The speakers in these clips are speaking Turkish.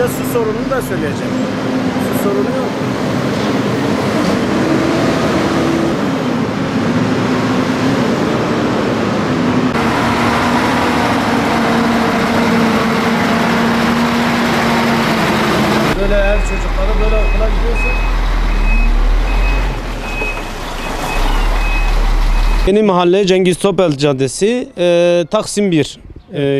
Sadece su sorununu da söyleyeceğim. Su sorunu yok. Böyle eğer çocukları böyle okula gidiyorsa. Yeni mahalle Cengiz Topel Caddesi, Taksim 1.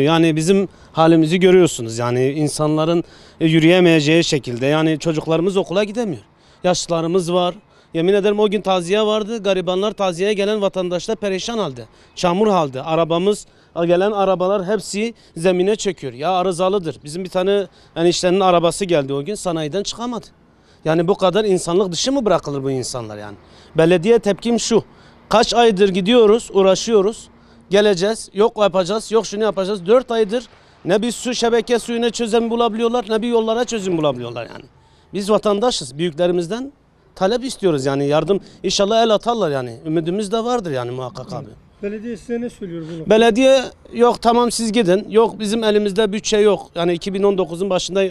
Yani bizim halimizi görüyorsunuz. Yani insanların yürüyemeyeceği şekilde. Yani çocuklarımız okula gidemiyor. Yaşlılarımız var. Yemin ederim o gün taziye vardı. Garibanlar taziyeye gelen vatandaşlar perişan halde. Çamur halde. Arabamız, gelen arabalar hepsi zemine çöküyor. Ya arızalıdır. Bizim bir tane eniştenin arabası geldi o gün, sanayiden çıkamadı. Yani bu kadar insanlık dışı mı bırakılır bu insanlar yani? Belediye tepkim şu. Kaç aydır gidiyoruz, uğraşıyoruz. Geleceğiz, yok yapacağız, yok şunu yapacağız. 4 aydır ne bir su şebeke suyuna çözüm bulabiliyorlar, ne bir yollara çözüm bulabiliyorlar yani. Biz vatandaşız, büyüklerimizden talep istiyoruz yani, yardım inşallah el atarlar yani. Ümidimiz de vardır yani muhakkak abi. Belediye size ne söylüyor bunu? Belediye yok tamam siz gidin, yok bizim elimizde bütçe yok. Yani 2019'un başında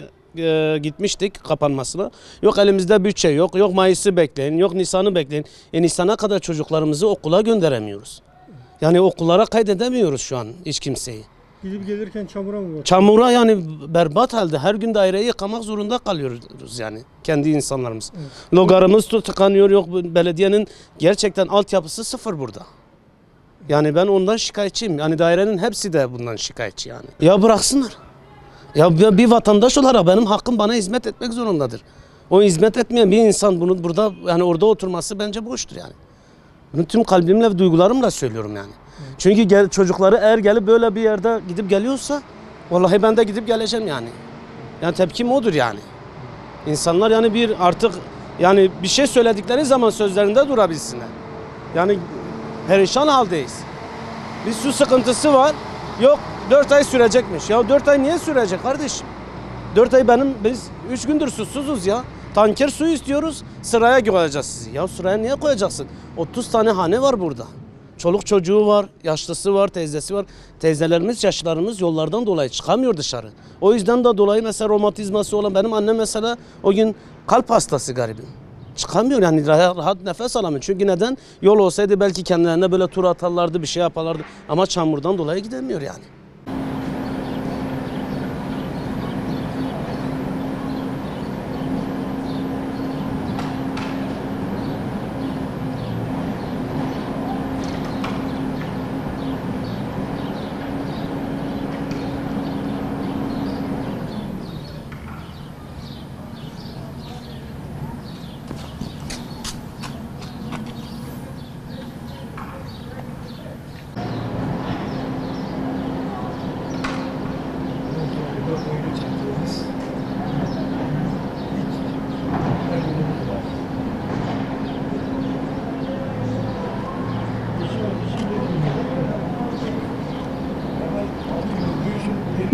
gitmiştik kapanmasına. Yok elimizde bütçe yok, yok Mayıs'ı bekleyin, yok Nisan'ı bekleyin. Nisan'a kadar çocuklarımızı okula gönderemiyoruz. Yani okullara kaydedemiyoruz şu an hiç kimseyi. Gidip gelirken çamura mı var? Çamura yani berbat halde, her gün daireyi yıkamak zorunda kalıyoruz yani kendi insanlarımız. Evet. Logarımız tıkanıyor, yok belediyenin gerçekten altyapısı sıfır burada. Yani ben ondan şikayetçiyim. Yani dairenin hepsi de bundan şikayetçi yani. Ya bıraksınlar. Ya bir vatandaş olarak benim hakkım, bana hizmet etmek zorundadır. O hizmet etmeyen bir insan bunu burada yani orada oturması bence boştur yani. Bunu tüm kalbimle ve duygularımla söylüyorum yani. Çünkü çocukları eğer gelip böyle bir yerde gidip geliyorsa vallahi ben de gidip geleceğim yani. Yani tepkim odur yani. İnsanlar yani bir artık yani bir şey söyledikleri zaman sözlerinde durabilsinler. Yani perişan haldeyiz. Bir su sıkıntısı var. Yok 4 ay sürecekmiş. Ya 4 ay niye sürecek kardeşim? 4 ay biz 3 gündür susuzuz ya. Tanker su istiyoruz, sıraya koyacağız sizi. Ya sıraya niye koyacaksın? 30 tane hane var burada. Çoluk çocuğu var, yaşlısı var, teyzesi var. Teyzelerimiz, yaşlılarımız yollardan dolayı çıkamıyor dışarı. O yüzden de dolayı mesela romatizması olan benim annem mesela o gün kalp hastası garibim. Çıkamıyor yani, rahat nefes alamıyor. Çünkü neden? Yol olsaydı belki kendilerine böyle tur atarlardı, bir şey yaparlardı. Ama çamurdan dolayı gidemiyor yani.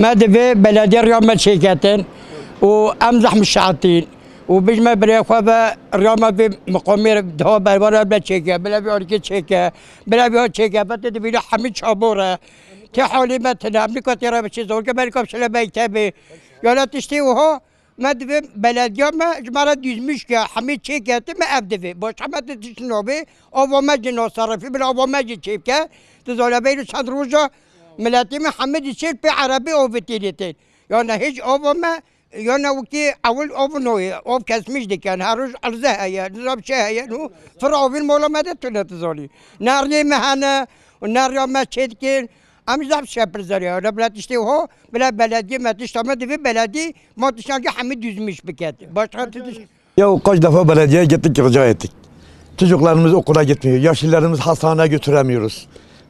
مادة بلدية رياض شركتين وأمزح مشاعتين وبجمع بريخوابة رياض بمقامير دهوا بربارة بلا شركة بلا بيوركي شركة بلا بيور شركة فتد بيلا حميد شابورة تحولي مثلا أمريكا ترى بشي زور كبركم شلا بيتابي يلا تشتي وهو مادة بلدية ما جمالة ديزمش كحميد شركة ما أبدفي باش حمد تشنوبي أو ما جنو صرفي بلا أو ما جي شركة تزولا بيلو صدروجة ملاتي محمد يصير في عربي او في تيليتين يعني هيج اوفر ما يعني وقتي اول اوفر نوي اوف كاسمش دي كان هروج ارزها يا نضرب شاي نو فرعوا في المولا ما تتنا تزولي نار لي مهنا والنار يوم ما تشيكين ام زعب شابر زريا ولا بلا تشتي هو بلا بلدي ما تشتمد في بلدي ما تشتاق حمد يزمش بكات باش Ya kaç defa belediyeye gittik, rica ettik. Çocuklarımız okula gitmiyor, yaşlılarımız hastaneye götüremiyoruz.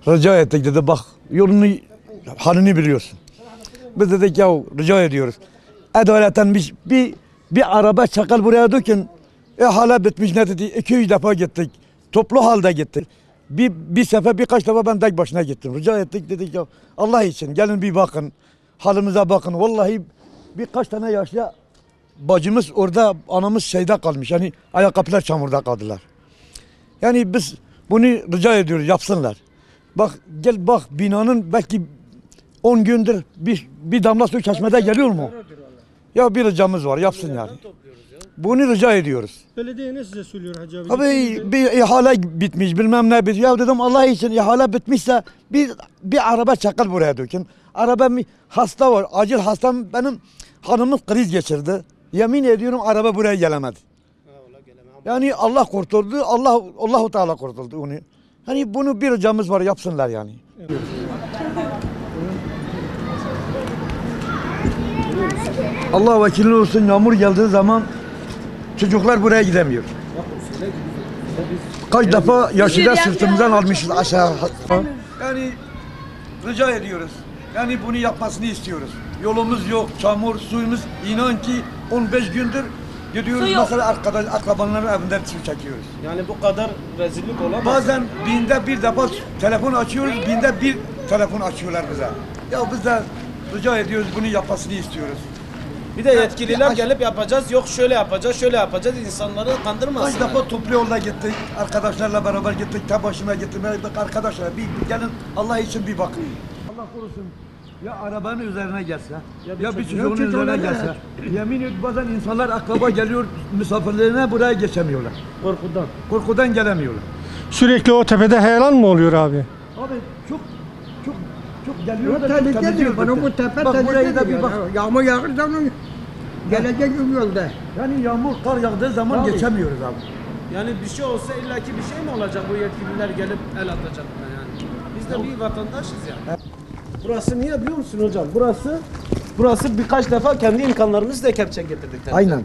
Rica ettik, dedi bak yolunu, halini biliyorsun. Biz dedik ya rica ediyoruz. Adaletten bir araba çakal buraya dökün. Hala bitmiş ne dedi, 200 defa gittik. Toplu halde gittik. Bir sefer birkaç defa ben tek başına gittim. Rica ettik, dedik ya Allah için gelin bir bakın. Halimize bakın. Vallahi birkaç tane yaşlı bacımız orada, anamız şeyde kalmış. Yani ayakkabılar çamurda kaldılar. Yani biz bunu rica ediyoruz, yapsınlar. Bak gel bak, binanın belki 10 gündür bir damla su çeşmede geliyor mu? Ya bir ricamız var yapsınlar. Bunu rica ediyoruz. Belediye ne size söylüyor Hacı abi? Abi Gittiğinizde- bir ihale bitmiş bilmem ne bitmiş. Ya dedim Allah için ihale bitmişse bir araba çakıl buraya dökün. Araba hasta var. Acil hastam benim hanımım kriz geçirdi. Yemin ediyorum araba buraya gelemedi. Yani Allah kurtuldu. Allahu Teala kurtuldu onu. Hani bunu bir ricamız var yapsınlar yani. Allah vekilin olsun yağmur geldiği zaman çocuklar buraya gidemiyor. Kaç defa yaşlılar sırtımızdan almışız aşağı. Yani rica ediyoruz. Yani bunu yapmasını istiyoruz. Yolumuz yok, çamur, suyumuz inan ki 15 gündür gidiyoruz mesela akrabaların evinden su çekiyoruz. Yani bu kadar rezillik olamaz. Bazen binde bir defa telefon açıyoruz, binde bir telefon açıyorlar bize. Ya biz de rica ediyoruz bunu yapmasını istiyoruz. Bir de yetkililer gelip yapacağız, yok şöyle yapacağız, şöyle yapacağız, insanları Kaç kandırmasınlar. defa toplu yolda gittik, arkadaşlarla beraber gittik, tek başıma gittim. Arkadaşlar bir gelin Allah için bir bakın. Allah korusun ya arabanın üzerine gelse, ya bir çocuğun üzerine gelse. Yemin ediyorum bazen insanlar akraba geliyor misafirlerine buraya geçemiyorlar. Korkudan. Korkudan gelemiyorlar. Sürekli o tepede heyelan mı oluyor abi? Abi çok geliyor Bu da çok tehlikeli. temizliyor Bana bu zaten. tepe Bak burayı da tehlikeli. bir bak. Yağmur yağır zaman gelecek yolda. Yani yağmur kar yağdığı zaman Tabii. geçemiyoruz abi. Yani bir şey olsa illaki bir şey mi olacak, bu yetkililer gelip el atacaklar yani. Biz de bir vatandaşız yani. Burası niye biliyor musun hocam? Burası birkaç defa kendi imkanlarımızla kepçe getirdik. Aynen.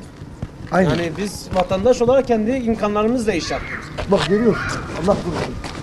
Aynen. Yani biz vatandaş olarak kendi imkanlarımızla iş yapıyoruz. Bak görüyorsun. Allah korusun.